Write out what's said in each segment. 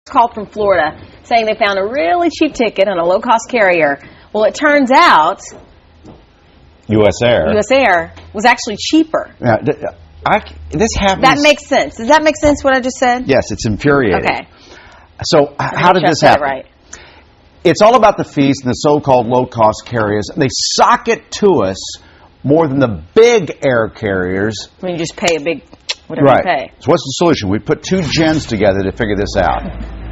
Called from Florida saying they found a really cheap ticket on a low-cost carrier. Well, it turns out U.S. Air was actually cheaper. This happens. That makes sense. Does that make sense, what I just said? Yes, it's infuriating. Okay. So how did this happen? Right. It's all about the fees and the so-called low-cost carriers. They sock it to us more than the big air carriers. I mean, you just pay a big whatever you pay. So what's the solution? We put two Jens together to figure this out.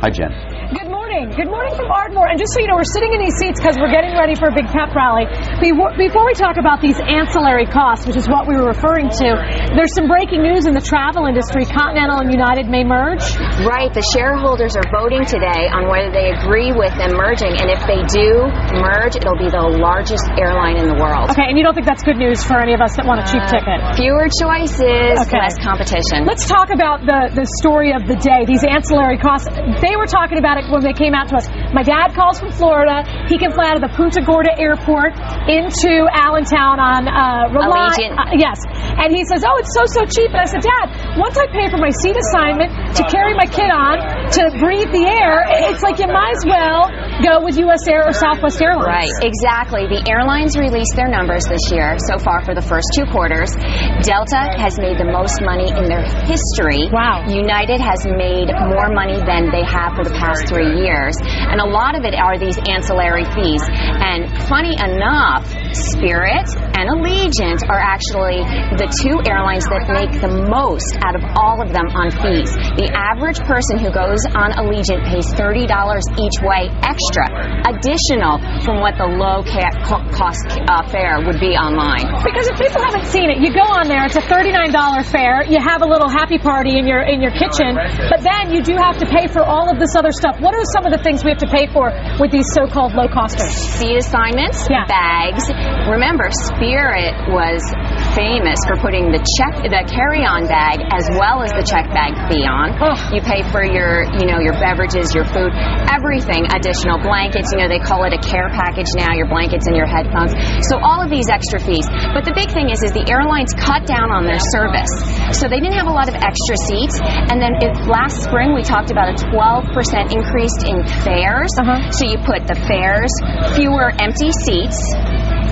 Hi, Jen. Good morning. Good morning from Ardmore. And just so you know, we're sitting in these seats because we're getting ready for a big pep rally. Before we talk about these ancillary costs, which is what we were referring to, there's some breaking news in the travel industry. Continental and United may merge. Right. The shareholders are voting today on whether they agree with them merging. And if they do merge, it'll be the largest airline in the world. Okay. And you don't think that's good news for any of us that want a cheap ticket? Fewer choices, less competition. Let's talk about the story of the day, these ancillary costs. They were talking about it when they came out to us. My dad calls from Florida. He can fly out of the Punta Gorda airport into Allentown on Allegiant. Yes. And he says, oh, it's so cheap. And I said, Dad, once I pay for my seat assignment to carry my kid on, to breathe the air, it's like you might as well go with U.S. Air or Southwest Airlines. Right, exactly. The airlines released their numbers this year so far for the first 2 quarters. Delta has made the most money in their history. Wow. United has made more money than they have for the past 3 years. And a lot of it are these ancillary fees. And funny enough, Spirit and Allegiant are actually the 2 airlines that make the most out of all of them on fees. The average person who goes on Allegiant pays $30 each way extra, additional from what the low-cost fare would be online. Because if people haven't seen it, you go on there, it's a $39 fare, you have a little happy party in your kitchen, but then you do have to pay for all of this other stuff. What are some of the things we have to pay for with these so-called low-costers? Seat assignments, bags. Remember, Spirit was famous for putting the carry-on bag as well as the check bag fee on. You pay for your beverages, your food, everything, additional blankets. They call it a care package now, your blankets and your headphones. So all of these extra fees. But the big thing is the airlines cut down on their service. So they didn't have a lot of extra seats. And then last spring we talked about a 12% increase in fares. So you put the fares, fewer empty seats,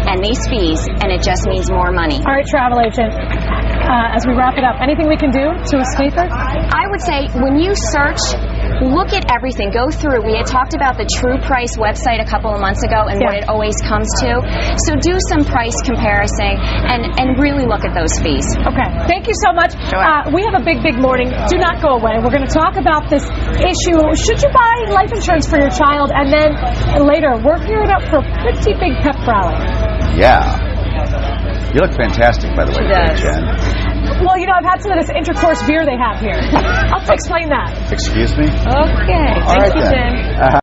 and these fees, and it just means more money. All right, travel agent, as we wrap it up, anything we can do to escape it? I would say when you search, look at everything. Go through. We had talked about the True Price website a couple of months ago and what it always comes to. So do some price comparison and really look at those fees. Okay. Thank you so much. Sure. We have a big morning. Do not go away. We're going to talk about this issue. Should you buy life insurance for your child? And then later, we're gearing up for a pretty big pep rally. Yeah. You look fantastic, by the way, Jen. Well, I've had some of this intercourse beer they have here. I'll explain that. Excuse me? Okay. All right, Thank you, Jen.